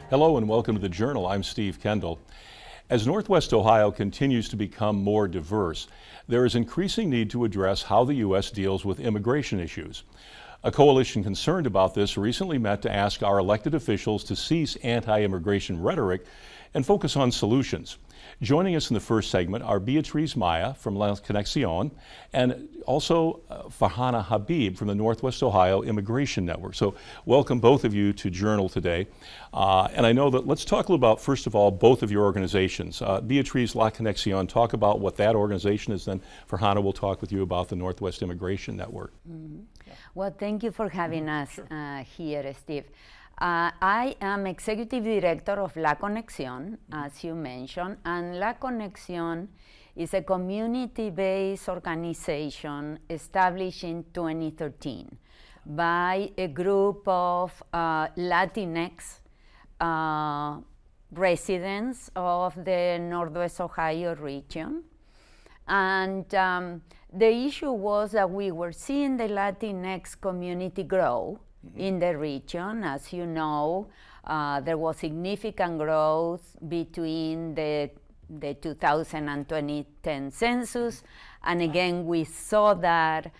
Hello and welcome to the Journal. I'm Steve Kendall. As Northwest Ohio continues to become more diverse, there is increasing need to address how the U.S. deals with immigration issues. A coalition concerned about this recently met to ask our elected officials to cease anti-immigration rhetoric and focus on solutions. Joining us in the first segment are Beatriz Maya from Conexión and also Farhana Habib from the Northwest Ohio Immigrants Network. So welcome both of you to Journal today. And I know that let's talk a little about, first of all, both of your organizations. Beatriz, La Conexión, talk about what that organization is, then Farhana will talk with you about the Northwest Immigrants Network. Mm-hmm. Well, thank you for having us here, Steve. I am Executive Director of La Conexión, as you mentioned, and La Conexión is a community-based organization established in 2013 by a group of Latinx residents of the Northwest Ohio region. And the issue was that we were seeing the Latinx community grow in the region. As you know, there was significant growth between the 2000 and 2010 census. And again, we saw that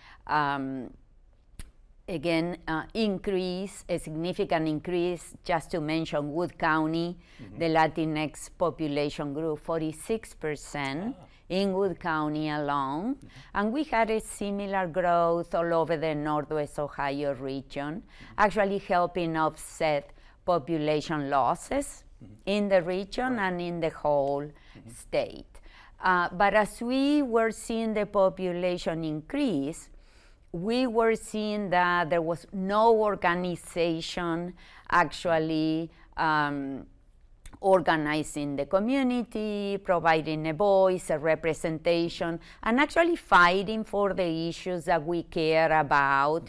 increase, a significant increase. Just to mention Wood County, the Latinx population grew 46%. In Wood County alone, and we had a similar growth all over the Northwest Ohio region, actually helping offset population losses in the region and in the whole state. But as we were seeing the population increase, we were seeing that there was no organization actually organizing the community, providing a voice, a representation, and actually fighting for the issues that we care about.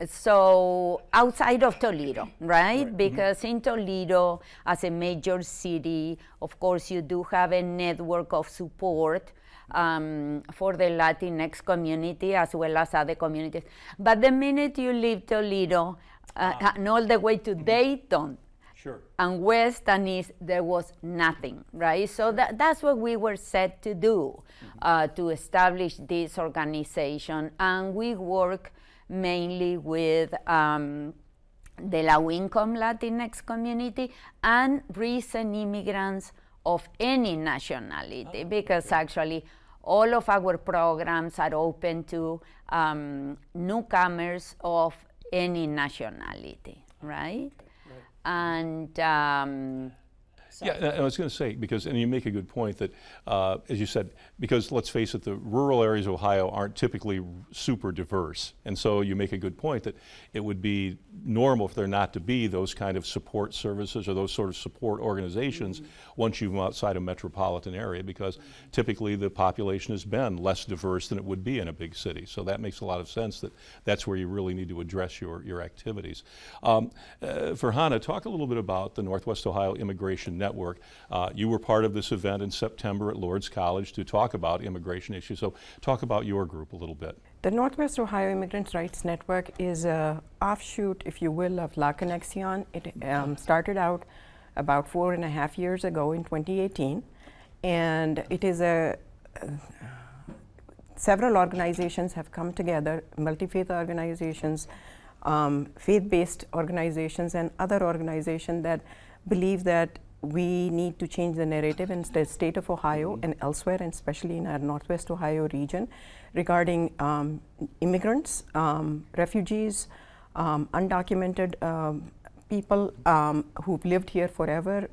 So outside of Toledo, right? Because in Toledo, as a major city, of course, you do have a network of support for the Latinx community as well as other communities. But the minute you leave Toledo and all the way to Dayton, and west and east, there was nothing, right? So that's what we were set to do, to establish this organization. And we work mainly with the low-income Latinx community and recent immigrants of any nationality, because actually all of our programs are open to newcomers of any nationality, right? And yeah, I was going to say, because, and you make a good point that, as you said, because let's face it, the rural areas of Ohio aren't typically super diverse. And so you make a good point that it would be normal for there not to be those kind of support services or those sort of support organizations once you move outside a metropolitan area, because typically the population has been less diverse than it would be in a big city. So that makes a lot of sense that that's where you really need to address your activities. Farhana, talk a little bit about the Northwest Ohio Immigration Network. You were part of this event in September at Lourdes College to talk about immigration issues. So talk about your group a little bit. The Northwest Ohio Immigrants Rights Network is an offshoot, if you will, of La Conexión. It started out about 4.5 years ago in 2018. And it is several organizations have come together, multi-faith organizations, faith-based organizations, and other organizations that believe that we need to change the narrative in the state of Ohio and elsewhere, and especially in our Northwest Ohio region, regarding immigrants, refugees, undocumented people who've lived here forever,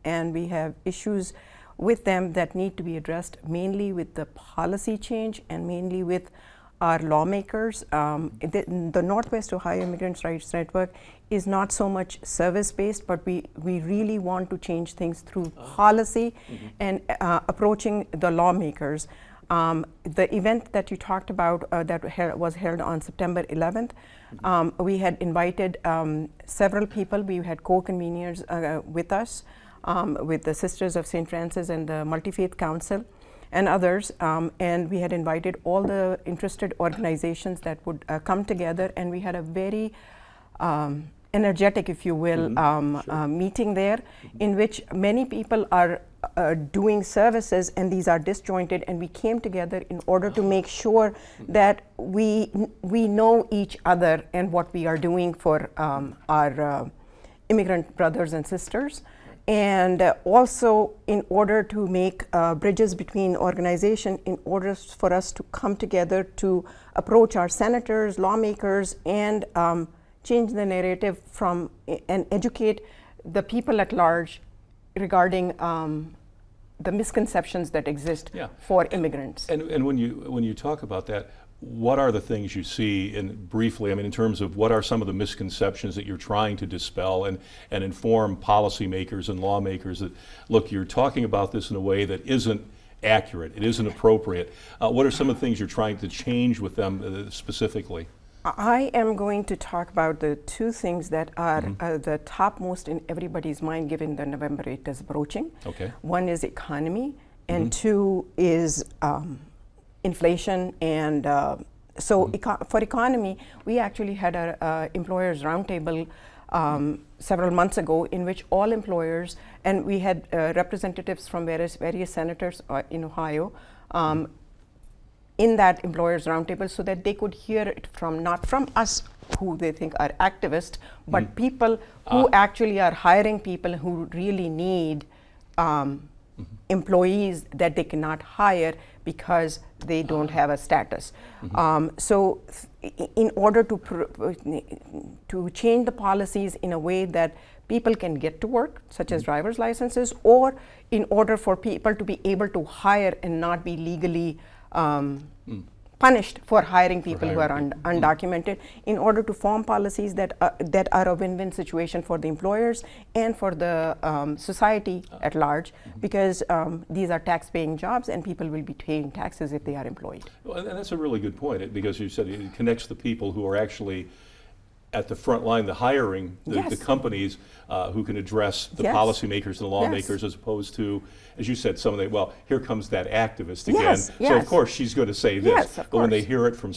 and we have issues with them that need to be addressed, mainly with the policy change and mainly with our lawmakers. The Northwest Ohio Immigrants Rights Network is not so much service-based, but we really want to change things through policy and approaching the lawmakers. The event that you talked about that was held on September 11th, we had invited several people. We had co-conveners with us, with the Sisters of St. Francis and the Multi-Faith Council and others, and we had invited all the interested organizations that would come together, and we had a very energetic, if you will, meeting there, in which many people are doing services, and these are disjointed, and we came together in order to make sure that we know each other and what we are doing for our immigrant brothers and sisters. And also in order to make bridges between organizations, in order for us to come together to approach our senators, lawmakers, and change the narrative from and educate the people at large regarding the misconceptions that exist for immigrants. And when you talk about that, what are the things you see, and briefly, I mean, in terms of what are some of the misconceptions that you're trying to dispel and inform policymakers and lawmakers that, look, you're talking about this in a way that isn't accurate, it isn't appropriate. What are some of the things you're trying to change with them specifically? I am going to talk about the two things that are the topmost in everybody's mind given the November 8th is approaching. Okay. One is economy, and two is inflation. And for economy, we actually had a employers roundtable several months ago in which all employers, and we had representatives from various senators in Ohio, in that employers roundtable, so that they could hear it from, not from us who they think are activists, but people who actually are hiring people who really need employees that they cannot hire because they don't have a status. So in order to change the policies in a way that people can get to work, such as driver's licenses, or in order for people to be able to hire and not be legally punished for hiring people who are undocumented, in order to form policies that are a win-win situation for the employers and for the society at large, because these are tax-paying jobs and people will be paying taxes if they are employed. Well, and that's a really good point, because you said it connects the people who are actually at the front line, the hiring, the companies who can address the policymakers and the lawmakers, as opposed to, as you said, some of the, well, here comes that activist again. So of course she's going to say this, but when they hear it from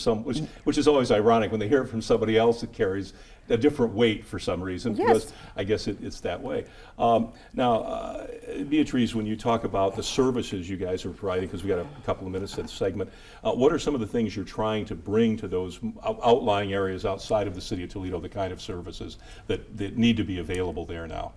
which is always ironic, when they hear it from somebody else, it carries a different weight for some reason, because I guess it's that way. Now, Beatriz, when you talk about the services you guys are providing, because we got a couple of minutes in this segment, what are some of the things you're trying to bring to those outlying areas outside of the city of Toledo, the kind of services that need to be available there now?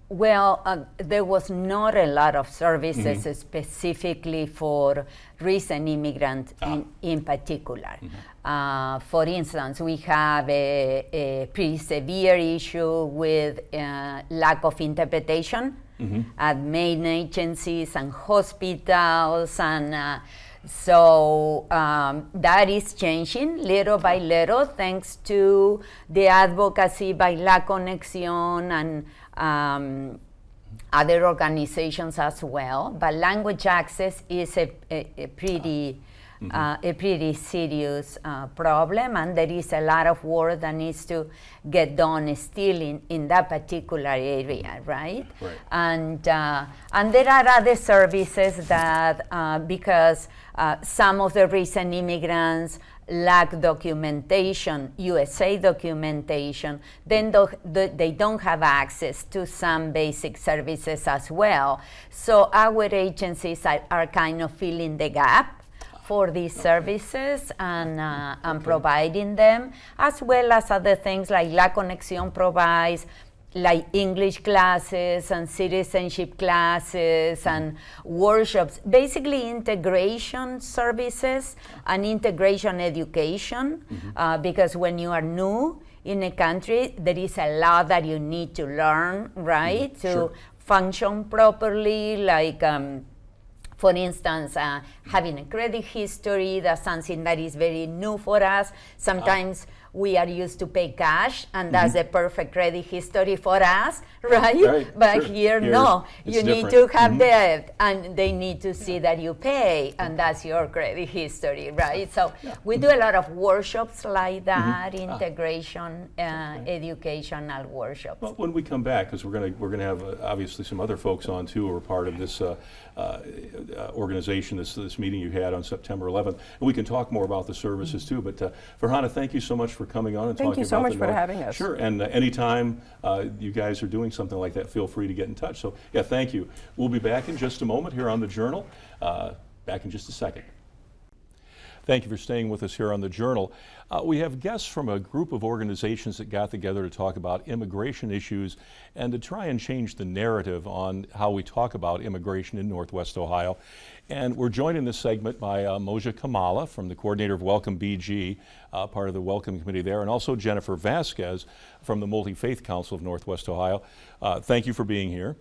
There was not a lot of services specifically for recent immigrants in particular. For instance, we have a pretty severe issue with lack of interpretation at main agencies and hospitals, and so that is changing little by little thanks to the advocacy by La Conexión and other organizations as well. But language access is a pretty serious problem, and there is a lot of work that needs to get done still in that particular area, right? And there are other services that, because some of the recent immigrants lack documentation, USA documentation, then they don't have access to some basic services as well. So our agencies are kind of filling the gap for these services and providing them, as well as other things like La Conexión provides, like English classes and citizenship classes and workshops, basically integration services and integration education, because when you are new in a country, there is a lot that you need to learn, right, to function properly, like for instance, having a credit history, that's something that is very new for us. Sometimes we are used to pay cash, and that's the perfect credit history for us, right? But here, no. You need to have debt, and they need to see that you pay, and that's your credit history, right? So we do a lot of workshops like that, integration, educational workshops. Well, when we come back, because we're gonna have obviously some other folks on too who are part of this organization, this meeting you had on September 11th, and we can talk more about the services too. But Farhana, thank you so much for for coming on and Thank talking you so about much the for North. having us. Sure, and anytime you guys are doing something like that, feel free to get in touch. So yeah, thank you. We'll be back in just a moment here on The Journal. Back in just a second. Thank you for staying with us here on The Journal. We have guests from a group of organizations that got together to talk about immigration issues and to try and change the narrative on how we talk about immigration in Northwest Ohio. And we're joined in this segment by Moja Kamala from the coordinator of Welcome BG, part of the Welcome Committee there, and also Jennifer Vasquez from the Multi-Faith Council of Northwest Ohio. Thank you for being here.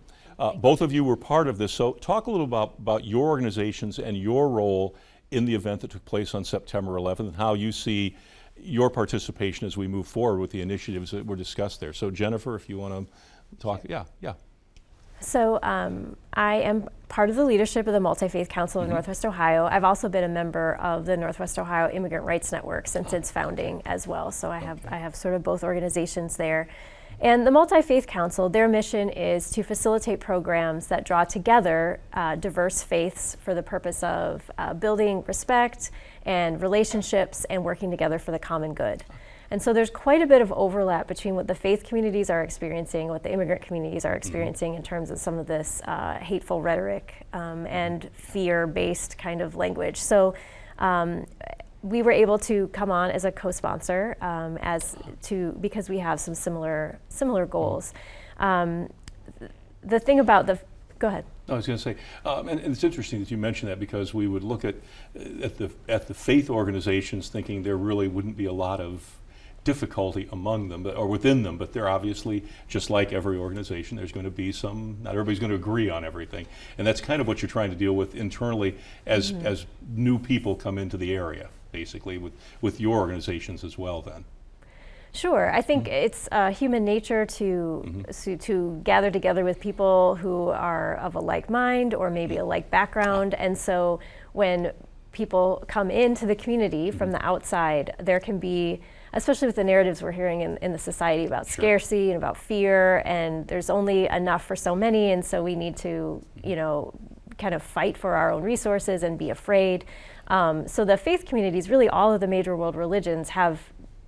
Both of you were part of this, so talk a little about your organizations and your role in the event that took place on September 11th and how you see your participation as we move forward with the initiatives that were discussed there. So Jennifer, if you want to talk, yeah. So I am part of the leadership of the Multi-Faith Council of Northwest Ohio. I've also been a member of the Northwest Ohio Immigrant Rights Network since its founding as well. So I have sort of both organizations there. And the Multi-Faith Council, their mission is to facilitate programs that draw together diverse faiths for the purpose of building respect and relationships and working together for the common good. And so there's quite a bit of overlap between what the faith communities are experiencing, what the immigrant communities are experiencing in terms of some of this hateful rhetoric and fear-based kind of language. So we were able to come on as a co-sponsor because we have some similar goals. The thing about go ahead. I was going to say, and it's interesting that you mentioned that because we would look at the faith organizations thinking there really wouldn't be a lot of difficulty among them or within them, but they're obviously, just like every organization, there's going to be not everybody's going to agree on everything. And that's kind of what you're trying to deal with internally as new people come into the area, basically, with your organizations as well then. Sure, I think it's human nature to gather together with people who are of a like mind or maybe a like background, and so when people come into the community from the outside, there can be, especially with the narratives we're hearing in the society about scarcity and about fear, and there's only enough for so many, and so we need to, kind of fight for our own resources and be afraid. So the faith communities, really all of the major world religions, have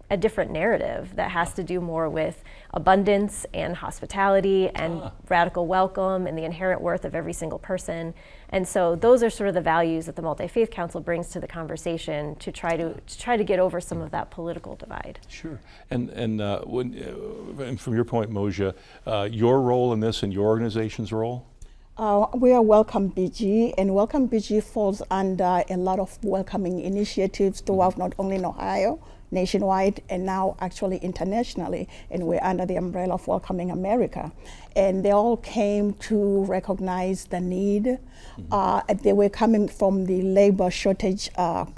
a different narrative that has to do more with abundance and hospitality and radical welcome and the inherent worth of every single person. And so those are sort of the values that the Multi-Faith Council brings to the conversation to try to get over some of that political divide. Sure. And from your point, Moja, your role in this and your organization's role? We are Welcome BG, and Welcome BG falls under a lot of welcoming initiatives throughout not only in Ohio, nationwide, and now actually internationally, and we're under the umbrella of Welcoming America. And they all came to recognize the need. They were coming from the labor shortage,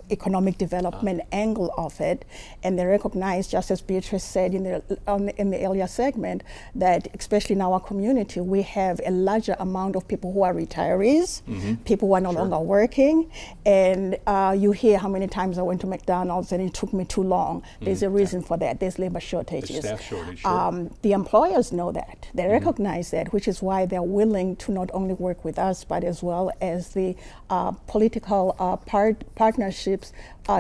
economic development angle of it, and they recognized, just as Beatriz said in the earlier segment, that especially in our community, we have a larger amount of people who are retirees, people who are no longer working, and you hear how many times I went to McDonald's and it took me too long. There's a reason for that. There's labor shortages. Staff shortage, sure. The employers know that. They recognize that, which is why they're willing to not only work with us, but as well as the political partnerships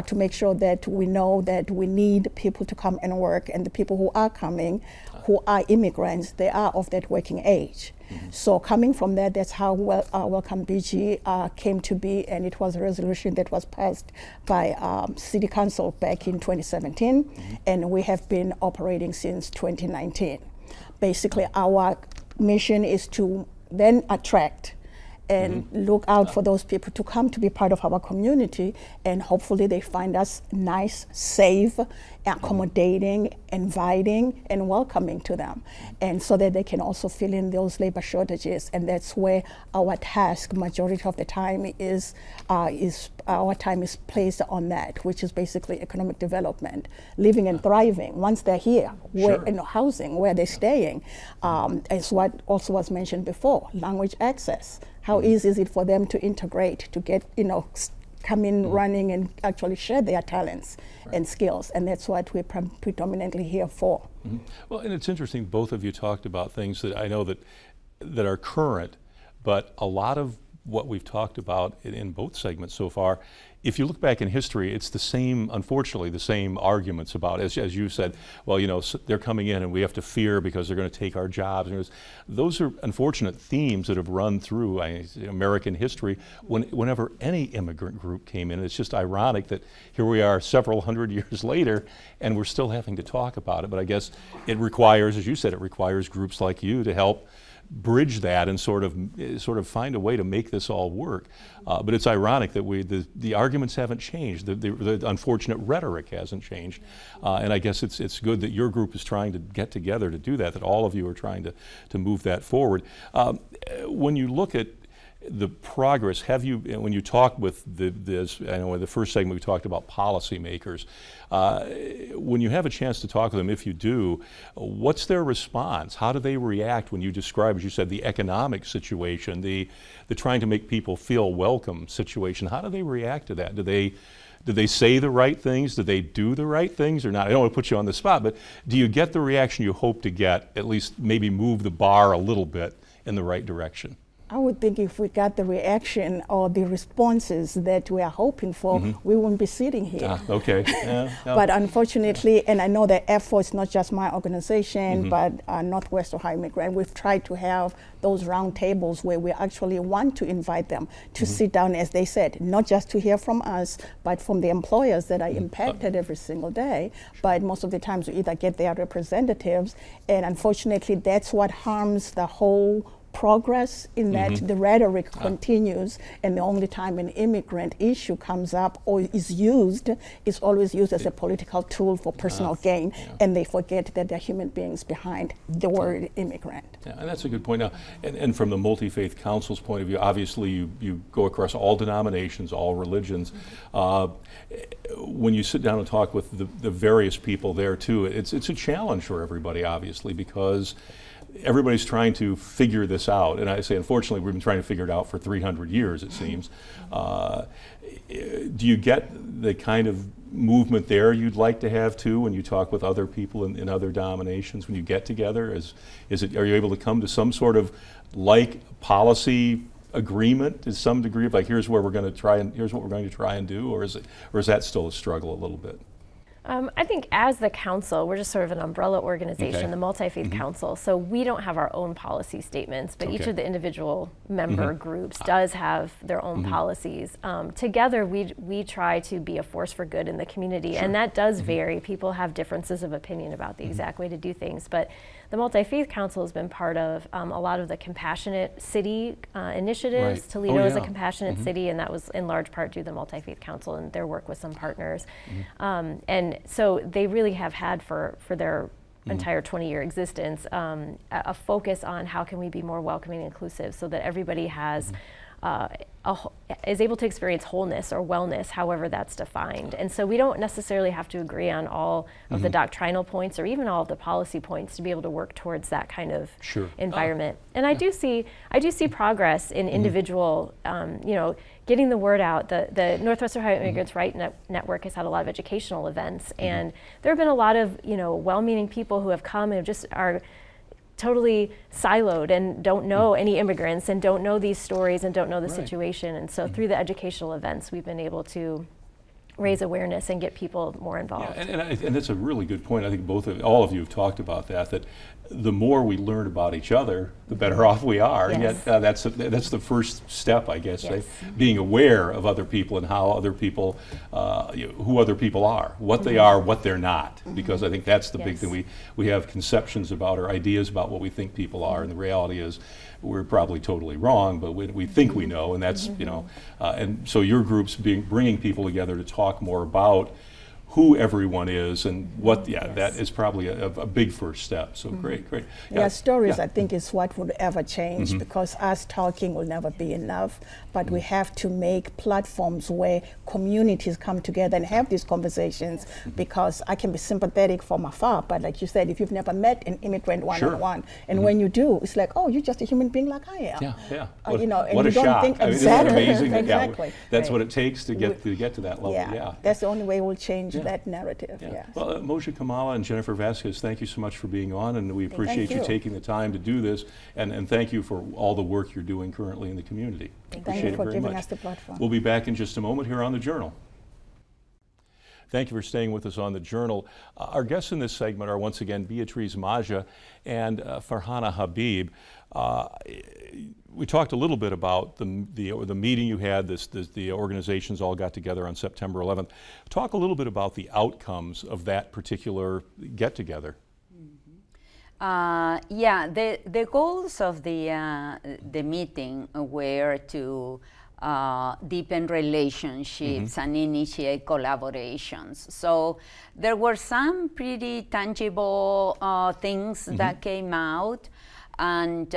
to make sure that we know that we need people to come and work, and the people who are coming, who are immigrants, they are of that working age. So coming from that, that's how Welcome BG came to be, and it was a resolution that was passed by City Council back in 2017, and we have been operating since 2019. Basically, our mission is to then attract and look out for those people to come to be part of our community, and hopefully they find us nice, safe, accommodating, inviting, and welcoming to them, and so that they can also fill in those labor shortages. And that's where our task, majority of the time, is our time is placed on that, which is basically economic development, living and thriving once they're here, where, in housing, where they're staying, as what also was mentioned before, language access. How easy is it for them to integrate, to get, come in running and actually share their talents and skills? And that's what we're predominantly here for. Well, and it's interesting, both of you talked about things that I know that are current, but a lot of what we've talked about in both segments so far if you look back in history, it's the same, unfortunately, the same arguments about, as you said, well, you know, they're coming in and we have to fear because they're going to take our jobs. And those are unfortunate themes that have run through American history whenever any immigrant group came in. It's just ironic that here we are several hundred years later and we're still having to talk about it. But I guess it requires, as you said, it requires groups like you to help bridge that and sort of find a way to make this all work. But it's ironic that the arguments haven't changed. The unfortunate rhetoric hasn't changed. And I guess it's good that your group is trying to get together to do that, that all of you are trying to move that forward. When you look at the progress, when you talk with I know in the first segment we talked about policymakers, when you have a chance to talk with them, if you do, what's their response? How do they react when you describe, as you said, the economic situation, the trying to make people feel welcome situation? How do they react to that? Do they say the right things? Do they do the right things or not? I don't want to put you on the spot, but do you get the reaction you hope to get, at least maybe move the bar a little bit in the right direction? I would think if we got the reaction or the responses that we are hoping for, we wouldn't be sitting here. Okay. Yeah. But unfortunately, and I know the efforts, not just my organization, but Northwest Ohio Immigrant, we've tried to have those round tables where we actually want to invite them to sit down, as they said, not just to hear from us, but from the employers that are impacted every single day. But most of the times we either get their representatives, and unfortunately that's what harms the whole progress in that the rhetoric continues, and the only time an immigrant issue comes up or is used is always used as a political tool for personal gain, and they forget that there are human beings behind the word immigrant. Yeah, and that's a good point. Now, and from the Multi-Faith Council's point of view, obviously you go across all denominations, all religions. When you sit down and talk with the various people there too, it's a challenge for everybody, obviously, because everybody's trying to figure this out. And I say, unfortunately, we've been trying to figure it out for 300 years, it seems. Do you get the kind of movement there you'd like to have too when you talk with other people in other denominations, when you get together? Are you able to come to some sort of policy agreement to some degree of here's where we're going to try and here's what we're going to try and do, or is that still a struggle a little bit? I think as the council, we're just sort of an umbrella organization, the Multi-Faith Council, so we don't have our own policy statements, but each of the individual member groups does have their own policies. Together, we try to be a force for good in the community, and that does vary. People have differences of opinion about the exact way to do things, but the Multi-Faith Council has been part of a lot of the compassionate city initiatives. Right. Toledo is a compassionate city, and that was in large part due to the Multi-Faith Council and their work with some partners. And so they really have had for their entire 20-year existence a focus on how can we be more welcoming and inclusive so that everybody has is able to experience wholeness or wellness, however that's defined. And so we don't necessarily have to agree on all of the doctrinal points or even all of the policy points to be able to work towards that kind of environment. And I do see progress in individual, getting the word out. The Northwest Ohio Immigrants Rights Network has had a lot of educational events, and there have been a lot of well-meaning people who have come and just are totally siloed and don't know any immigrants and don't know these stories and don't know the situation. And so through the educational events, we've been able to raise awareness and get people more involved. Yeah, and that's a really good point. I think all of you have talked about that the more we learn about each other, the better off we are. Yes. And yet that's the first step, I guess, Yes. being aware of other people and how other people, who other people are, what they are, what they're not. Because I think that's the big thing. We have conceptions about or ideas about what we think people are, and the reality is we're probably totally wrong, but we think we know, and that's, and so your group's bringing people together to talk more about who everyone is and what, that is probably a big first step. So great. Yeah, stories I think is what would ever change, because us talking will never be enough, but we have to make platforms where communities come together and have these conversations, because I can be sympathetic from afar, but like you said, if you've never met an immigrant one-on-one, and when you do, it's like, oh, you're just a human being like I am. Yeah. And What you a don't shock. think I mean, isn't that exactly. amazing? Exactly. That's what it takes to get to that level. That's the only way we'll change change that narrative. Yeah. Yes. Well, Moja Kamala and Jennifer Vasquez, thank you so much for being on, and we appreciate you you. taking the time to do this, and thank you for all the work you're doing currently in the community. Thank Appreciate you it for very giving much. us the platform. We'll be back in just a moment here on The Journal. Thank you for staying with us on The Journal. Our guests in this segment are once again Beatriz Maya and Farhana Habib. We talked a little bit about the meeting you had, the organizations all got together on September 11th. Talk a little bit about the outcomes of that particular get-together. Yeah, the goals of the meeting were to deepen relationships and initiate collaborations. So there were some pretty tangible things that came out. And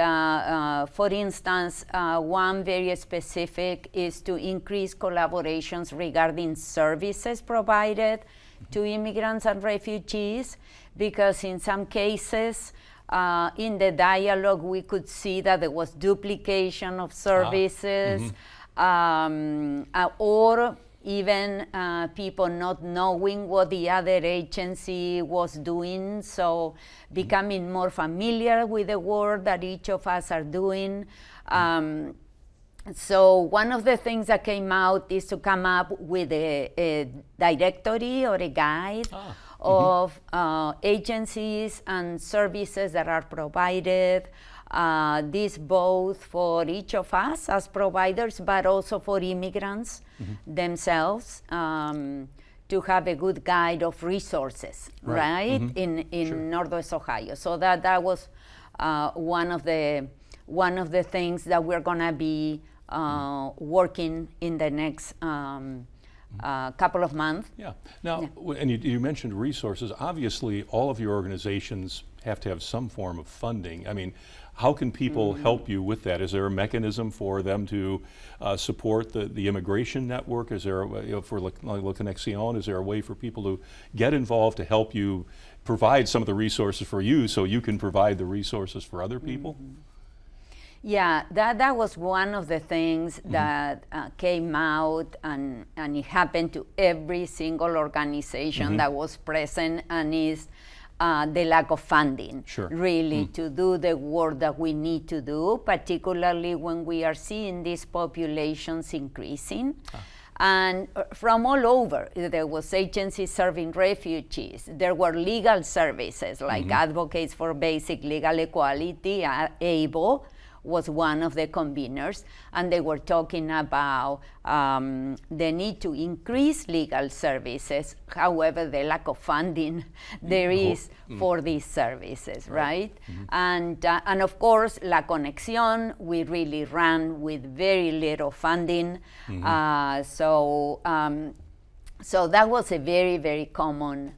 for instance, one very specific is to increase collaborations regarding services provided to immigrants and refugees, because in some cases, in the dialogue, we could see that there was duplication of services, or even people not knowing what the other agency was doing, so becoming more familiar with the work that each of us are doing. So one of the things that came out is to come up with a directory or a guide of agencies and services that are provided, this both for each of us as providers, but also for immigrants themselves, to have a good guide of resources, right? In Northwest Ohio. So that was one of the things that we're gonna be working in the next couple of months. Yeah. Now, and you mentioned resources. Obviously, all of your organizations have to have some form of funding. I mean, how can people help you with that? Is there a mechanism for them to support the immigration network? Is there, for La Conexión, is there a way for people to get involved to help you provide some of the resources for you so you can provide the resources for other people? Yeah, that was one of the things that came out, and it happened to every single organization that was present, and is the lack of funding, really, to do the work that we need to do, particularly when we are seeing these populations increasing. And from all over, there was agencies serving refugees. There were legal services like Advocates for Basic Legal Equality, ABLE, was one of the conveners, and they were talking about the need to increase legal services. However, the lack of funding there is for these services, right? And of course, La Conexión, we really ran with very little funding. So that was a very, very common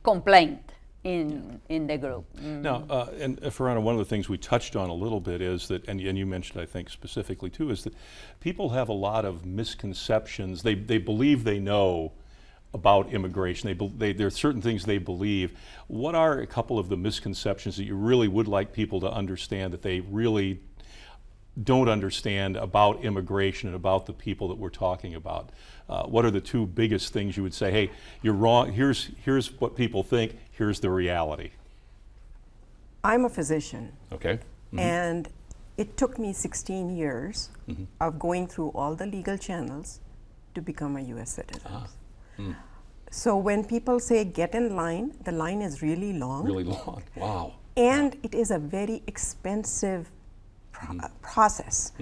complaint in the group. Now, and Farhana, one of the things we touched on a little bit is that, and you mentioned, I think, specifically too, is that people have a lot of misconceptions. They believe they know about immigration. There are certain things they believe. What are a couple of the misconceptions that you really would like people to understand that they really don't understand about immigration and about the people that we're talking about? What are the two biggest things you would say, hey, you're wrong, here's what people think, here's the reality? I'm a physician. Okay. And it took me 16 years of going through all the legal channels to become a US citizen. So when people say get in line, the line is really long. Really long, wow. And it is a very expensive process.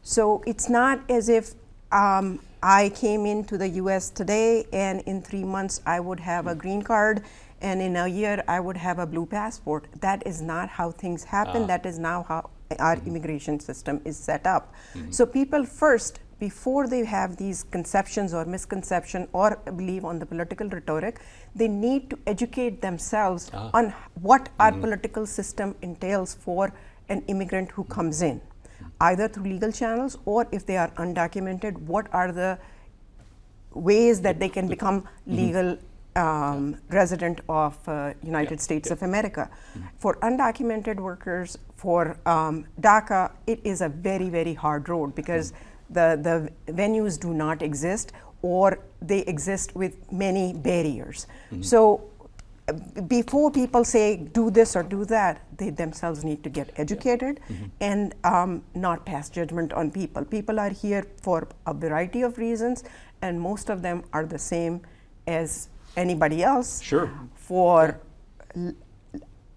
So it's not as if I came into the US today and in 3 months I would have a green card, and in a year I would have a blue passport. That is not how things happen. That is not how our immigration system is set up. So people first, before they have these conceptions or misconception or believe on the political rhetoric, they need to educate themselves on what our political system entails for an immigrant who comes in, either through legal channels, or if they are undocumented, what are the ways that they can become legal resident of United States of America. For undocumented workers, for DACA, it is a very, very hard road because the venues do not exist, or they exist with many barriers. So before people say do this or do that, they themselves need to get educated and not pass judgment on people. People are here for a variety of reasons, and most of them are the same as anybody else. Sure. For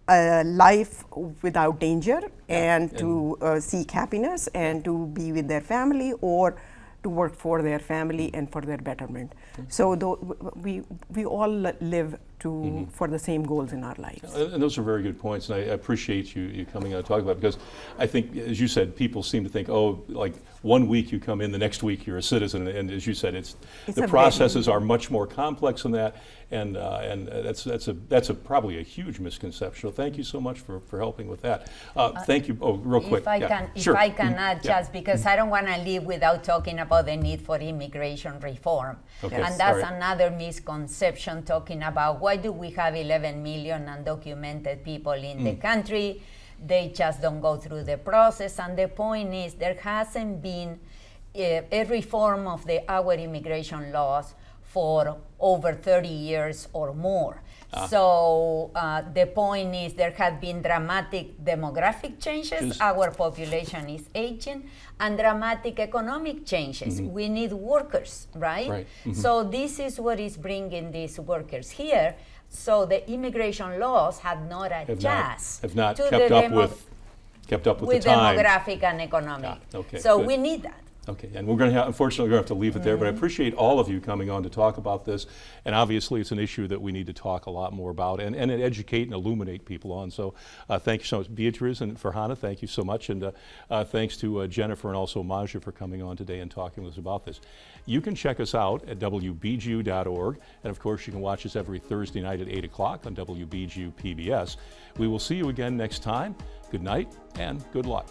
a life without danger, and to seek happiness, and to be with their family, or to work for their family and for their betterment. So we all live for the same goals in our lives. And those are very good points, and I appreciate you coming out and talking about it, because I think, as you said, people seem to think, oh, like 1 week you come in, the next week you're a citizen, and as you said, the processes are much more complex than that, and that's probably a huge misconception. So thank you so much for helping with that. Thank you. Oh, real quick. If I can add, just because I don't want to leave without talking about the need for immigration reform. Okay. And that's another misconception, talking about why do we have 11 million undocumented people in the country? They just don't go through the process. And the point is, there hasn't been a reform of our immigration laws for over 30 years or more. So the point is, there have been dramatic demographic changes. Our population is aging, and dramatic economic changes. We need workers, right? So this is what is bringing these workers here. So the immigration laws have not adjusted have not kept up with the time. Demographic and economic. Okay, so good. we need that. Okay, and we're going to unfortunately, we're going to have to leave it there, but I appreciate all of you coming on to talk about this, and obviously it's an issue that we need to talk a lot more about and educate and illuminate people on. So thank you so much. Beatriz and Farhana, thank you so much, and thanks to Jennifer and also Moja for coming on today and talking with us about this. You can check us out at WBGU.org, and of course you can watch us every Thursday night at 8 o'clock on WBGU PBS. We will see you again next time. Good night and good luck.